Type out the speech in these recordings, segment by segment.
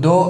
2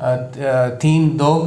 3-2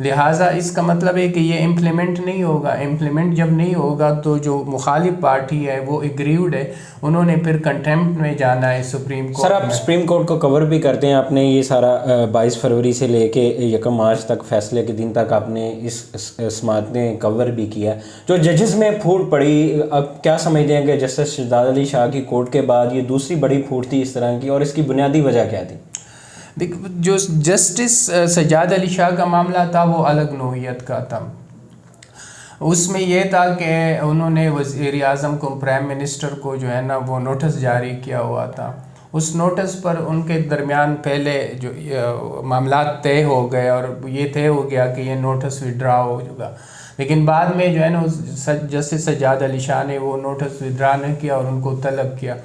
لہٰذا اس کا مطلب ہے کہ یہ امپلیمنٹ نہیں ہوگا. امپلیمنٹ جب نہیں ہوگا تو جو مخالف پارٹی ہے وہ اگریوڈ ہے, انہوں نے پھر کنٹیمپٹ میں جانا ہے سپریم کورٹ. سر آپ سپریم کورٹ کو کور بھی کرتے ہیں, آپ نے یہ سارا 22 فروری سے لے کے 1 مارچ تک فیصلے کے دن تک آپ نے اس سماعت نے کور بھی کیا. جو ججز میں پھوٹ پڑی, اب کیا سمجھتے ہیں کہ جسٹس شہزاد علی شاہ کی کورٹ کے بعد یہ دوسری بڑی پھوٹ تھی اس طرح کی, اور اس کی بنیادی وجہ کیا تھی؟ جو جسٹس سجاد علی شاہ کا معاملہ تھا وہ الگ نوعیت کا تھا. اس میں یہ تھا کہ انہوں نے وزیر اعظم کو, پرائم منسٹر کو جو ہے نا وہ نوٹس جاری کیا ہوا تھا. اس نوٹس پر ان کے درمیان پہلے جو معاملات طے ہو گئے اور یہ طے ہو گیا کہ یہ نوٹس وڈرا ہوگا, لیکن بعد میں جو ہے نا جسٹس سجاد علی شاہ نے وہ نوٹس وڈرا نہ کیا اور ان کو طلب کیا.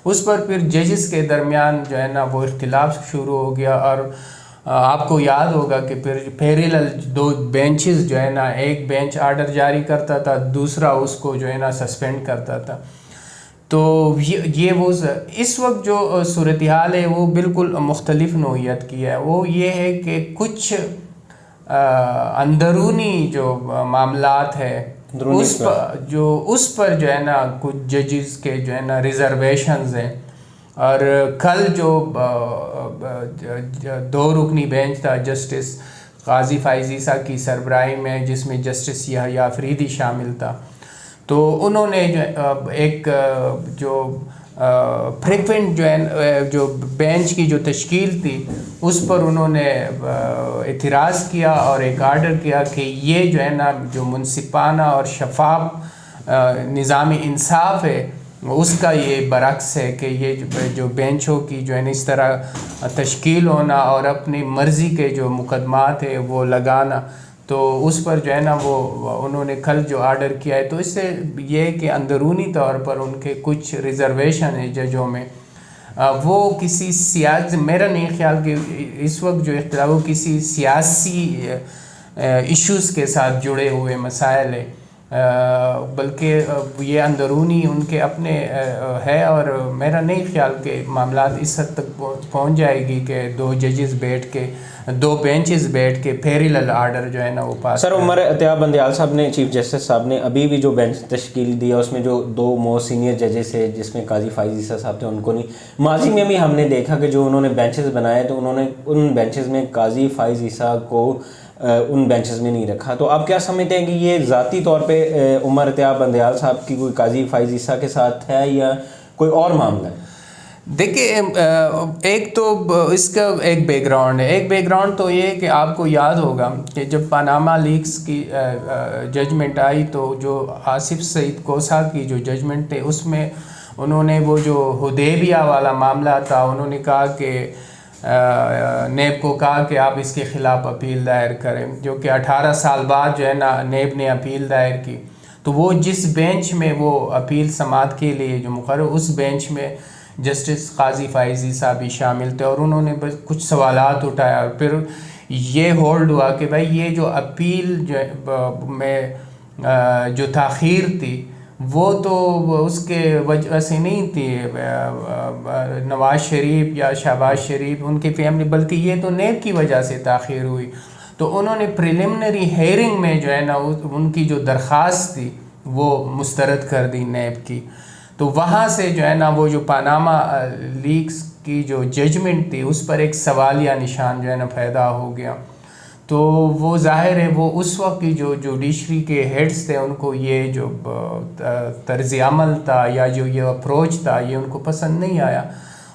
اس پر پھر ججز کے درمیان جو ہے نا وہ اختلاف شروع ہو گیا, اور آپ کو یاد ہوگا کہ پھر پیریلل 2 بینچز جو ہے نا, ایک بینچ آرڈر جاری کرتا تھا, دوسرا اس کو جو ہے نا سسپینڈ کرتا تھا. تو یہ وہ اس وقت جو صورتحال ہے وہ بالکل مختلف نوعیت کی ہے. وہ یہ ہے کہ کچھ اندرونی جو معاملات ہے اس پر جو ہے نا کچھ ججز کے جو ہے نا ریزرویشنز ہیں. اور کل جو 2 رکنی بینچ تھا جسٹس قاضی فائز عیسیٰ کی سربراہی میں, جس میں جسٹس یحییٰ افریدی شامل تھا, تو انہوں نے ایک جو فریکوینٹ جو ہے جو بینچ کی جو تشکیل تھی اس پر انہوں نے اعتراض کیا اور ایک آرڈر کیا کہ یہ جو ہے نا جو منصفانہ اور شفاف نظام انصاف ہے اس کا یہ برعکس ہے کہ یہ جو بینچوں کی جو ہے نا اس طرح تشکیل ہونا اور اپنی مرضی کے جو مقدمات ہیں وہ لگانا, تو اس پر جو ہے نا وہ انہوں نے کل جو آرڈر کیا ہے. تو اس سے یہ کہ اندرونی طور پر ان کے کچھ ریزرویشن ہیں ججوں میں, وہ کسی سیاسی, میرا نہیں خیال کہ اس وقت جو اختلاف وہ کسی سیاسی ایشوز کے ساتھ جڑے ہوئے مسائل ہیں, بلکہ یہ اندرونی ان کے اپنے ہے. اور میرا نہیں خیال کہ معاملات اس حد تک پہنچ جائے گی کہ 2 ججز بیٹھ کے 2 بینچز بیٹھ کے پیریلل آرڈر جو ہے نا وہ پاس. سر عمر اتیاب بندیال صاحب نے, چیف جسٹس صاحب نے ابھی بھی جو بینچ تشکیل دیا اس میں جو 2 موسٹ سینئر ججز ہے جس میں قاضی فائز عیسیٰ صاحب تھے, ان کو نہیں. ماضی میں بھی ہم نے دیکھا کہ جو انہوں نے بینچز بنائے تو انہوں نے ان بینچز میں قاضی فائز عیسیٰ کو ان بینچز میں نہیں رکھا. تو آپ کیا سمجھتے ہیں کہ یہ ذاتی طور پہ عمر اتیاب بندیال صاحب کی کوئی قاضی فائز عیسیٰ کے ساتھ ہے یا کوئی اور معاملہ ہے؟ دیکھیں, ایک تو اس کا ایک بیک گراؤنڈ ہے. ایک بیک گراؤنڈ تو یہ کہ آپ کو یاد ہوگا کہ جب پاناما لیکس کی ججمنٹ آئی تو جو آصف سعید کوسا کی جو ججمنٹ تھے اس میں انہوں نے وہ جو حدیبیہ والا معاملہ تھا انہوں نے کہا کہ نیب کو کہا کہ آپ اس کے خلاف اپیل دائر کریں, جو کہ 18 سال بعد جو ہے نا نیب نے اپیل دائر کی. تو وہ جس بینچ میں وہ اپیل سماعت کے لیے جو مقرر, اس بینچ میں جسٹس قاضی فائز عیسیٰ بھی شامل تھے, اور انہوں نے بس کچھ سوالات اٹھایا اور پھر یہ ہولڈ ہوا کہ بھائی یہ جو اپیل جو میں جو تاخیر تھی وہ تو اس کے وجہ سے نہیں تھی نواز شریف یا شہباز شریف ان کی فیملی, بلکہ یہ تو نیب کی وجہ سے تاخیر ہوئی. تو انہوں نے پریلیمنری ہیئرنگ میں جو ہے نا ان کی جو درخواست تھی وہ مسترد کر دی نیب کی. تو وہاں سے جو ہے نا وہ جو پاناما لیکس کی جو ججمنٹ تھی اس پر ایک سوالیہ نشان جو ہے نا پیدا ہو گیا. تو وہ ظاہر ہے وہ اس وقت کی جو جوڈیشری کے ہیڈز تھے ان کو یہ جو طرز عمل تھا یا جو یہ اپروچ تھا یہ ان کو پسند نہیں آیا.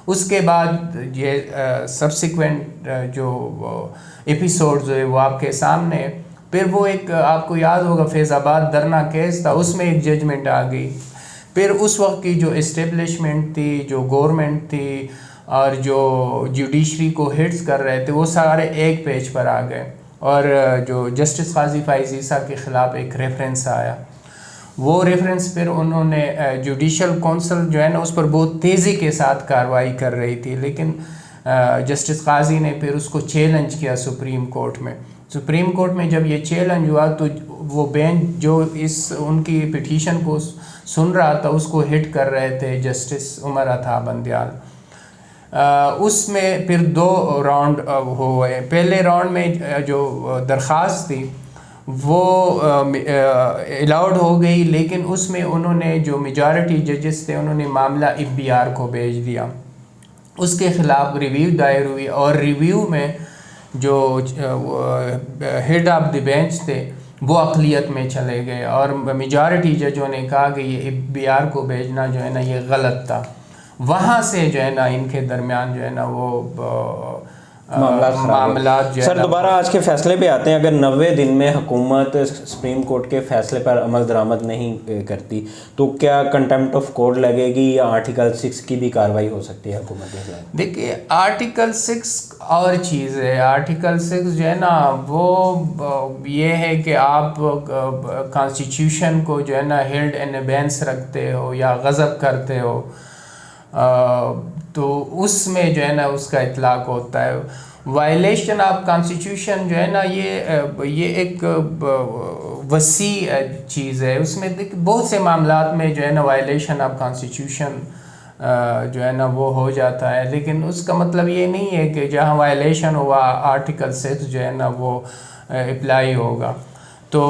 اس کے بعد یہ سبسیکوینٹ جو ایپیسوڈز ہوئے وہ آپ کے سامنے. پھر وہ ایک آپ کو یاد ہوگا فیض آباد دھرنا کیس تھا, اس میں ایک ججمنٹ آ گئی. پھر اس وقت کی جو اسٹیبلشمنٹ تھی, جو گورنمنٹ تھی اور جو جوڈیشری کو ہٹس کر رہے تھے وہ سارے ایک پیج پر آ گئے, اور جو جسٹس قاضی فائز عیسیٰ کے خلاف ایک ریفرنس آیا. وہ ریفرنس پھر انہوں نے جوڈیشل کونسل جو ہے نا اس پر بہت تیزی کے ساتھ کارروائی کر رہی تھی, لیکن جسٹس قاضی نے پھر اس کو چیلنج کیا سپریم کورٹ میں. سپریم کورٹ میں جب یہ چیلنج ہوا تو وہ بینچ جو ان کی پٹیشن کو سن رہا تھا اس کو ہٹ کر رہے تھے جسٹس عمر اتیاب بندیال. اس میں پھر 2 راؤنڈ ہوئے. پہلے راؤنڈ میں جو درخواست تھی وہ الاؤڈ ہو گئی، لیکن اس میں انہوں نے جو میجارٹی ججز تھے انہوں نے معاملہ FBR کو بھیج دیا. اس کے خلاف ریویو دائر ہوئی اور ریویو میں جو ہیڈ آف دی بینچ تھے وہ اقلیت میں چلے گئے اور میجارٹی ججوں نے کہا کہ یہ FBR کو بھیجنا جو ہے نا یہ غلط تھا. وہاں سے جو ہے نا ان کے درمیان جو ہے نا وہ معاملات جو ہے. سر دوبارہ آج کے فیصلے پہ آتے ہیں. اگر 90 دن میں حکومت سپریم کورٹ کے فیصلے پر عمل درآمد نہیں کرتی تو کیا کنٹمپٹ آف کورٹ لگے گی یا آرٹیکل 6 کی بھی کارروائی ہو سکتی ہے حکومت کے خلاف؟ دیکھیے آرٹیکل 6 اور چیز ہے. آرٹیکل 6 جو ہے نا وہ یہ ہے کہ آپ کانسٹیٹیوشن کو جو ہے نا ہیلڈ ان ابینس رکھتے ہو یا غضب کرتے ہو تو اس میں جو ہے نا اس کا اطلاق ہوتا ہے. وائلیشن آف کانسٹیٹیوشن جو ہے نا یہ ایک وسیع چیز ہے. اس میں بہت سے معاملات میں جو ہے نا وائلیشن آف کانسٹیٹیوشن جو ہے نا وہ ہو جاتا ہے، لیکن اس کا مطلب یہ نہیں ہے کہ جہاں وائلیشن ہوا آرٹیکل 6 جو ہے نا وہ اپلائی ہوگا. تو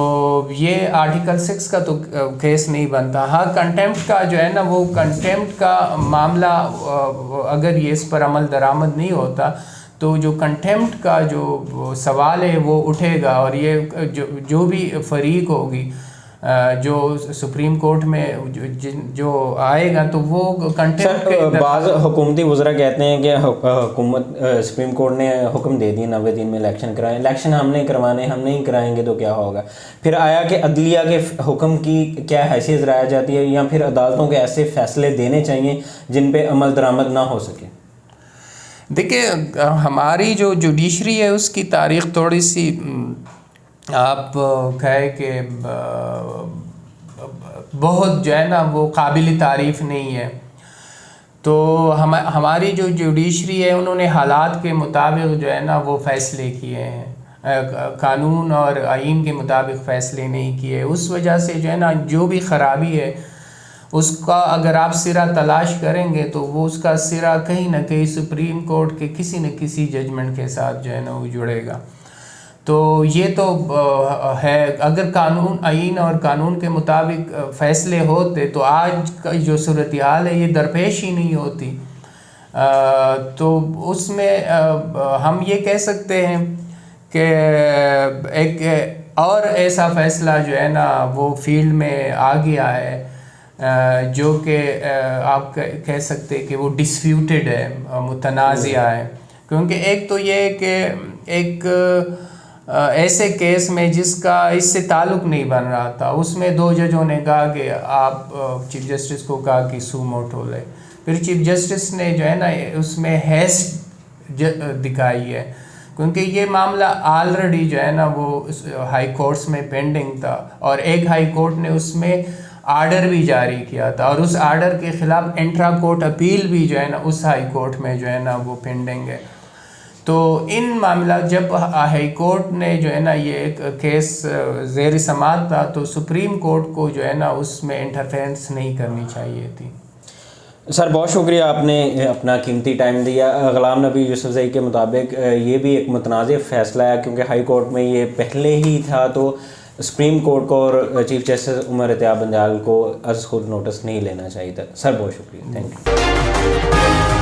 یہ آرٹیکل 6 کا تو کیس نہیں بنتا. ہاں کنٹیمپٹ کا جو ہے نا وہ کنٹیمپٹ کا معاملہ اگر یہ اس پر عمل درآمد نہیں ہوتا تو جو کنٹیمپٹ کا جو سوال ہے وہ اٹھے گا اور یہ جو بھی فریق ہوگی جو سپریم کورٹ میں جو آئے گا تو وہ کنٹیمپٹ کے بعض حکومتی وزراء کہتے ہیں کہ حکومت سپریم کورٹ نے حکم دے دی 90 دن میں الیکشن کرائیں، الیکشن ہم نہیں کروانے، ہم نہیں کرائیں گے تو کیا ہوگا. پھر آیا کہ عدلیہ کے حکم کی کیا حیثیت رعایا جاتی ہے یا پھر عدالتوں کے ایسے فیصلے دینے چاہیے جن پہ عمل درآمد نہ ہو سکے؟ دیکھیں ہماری جو جوڈیشری ہے اس کی تاریخ تھوڑی سی آپ کہے کہ بہت جو ہے نا وہ قابل تعریف نہیں ہے. تو ہماری جو جوڈیشری ہے انہوں نے حالات کے مطابق جو ہے نا وہ فیصلے کیے ہیں، قانون اور آئین کے مطابق فیصلے نہیں کیے. اس وجہ سے جو ہے نا جو بھی خرابی ہے اس کا اگر آپ سرا تلاش کریں گے تو وہ اس کا سرا کہیں نہ کہیں سپریم کورٹ کے کسی نہ کسی ججمنٹ کے ساتھ جو ہے نا وہ جڑے گا. تو یہ تو ہے اگر قانون آئین اور قانون کے مطابق فیصلے ہوتے تو آج کا جو صورتحال ہے یہ درپیش ہی نہیں ہوتی. تو اس میں ہم یہ کہہ سکتے ہیں کہ ایک اور ایسا فیصلہ جو ہے نا وہ فیلڈ میں آ گیا ہے جو کہ آپ کہہ سکتے کہ وہ ڈسپیوٹڈ ہے، متنازع ہے. کیونکہ ایک تو یہ کہ ایک ایسے کیس میں جس کا اس سے تعلق نہیں بن رہا تھا اس میں 2 ججوں نے کہا کہ آپ چیف جسٹس کو کہا کہ سو موٹو لے. پھر چیف جسٹس نے جو ہے نا اس میں ہیسٹ دکھائی ہے کیونکہ یہ معاملہ آلریڈی جو ہے نا وہ ہائی کورٹس میں پینڈنگ تھا اور ایک ہائی کورٹ نے اس میں آرڈر بھی جاری کیا تھا اور اس آرڈر کے خلاف انٹرا کورٹ اپیل بھی جو ہے نا اس ہائی کورٹ میں جو ہے نا وہ پینڈنگ ہے. تو ان معاملات جب ہائی کورٹ نے جو ہے نا یہ ایک کیس زیر سماعت تھا تو سپریم کورٹ کو جو ہے نا اس میں انٹرفیرنس نہیں کرنی چاہیے تھی. سر بہت شکریہ، آپ نے اپنا قیمتی ٹائم دیا. غلام نبی یوسفزئی کے مطابق یہ بھی ایک متنازع فیصلہ ہے کیونکہ ہائی کورٹ میں یہ پہلے ہی تھا تو سپریم کورٹ کو اور چیف جسٹس عمر اتیاب بندیال کو از خود نوٹس نہیں لینا چاہیے تھا. سر بہت شکریہ، تھینک یو.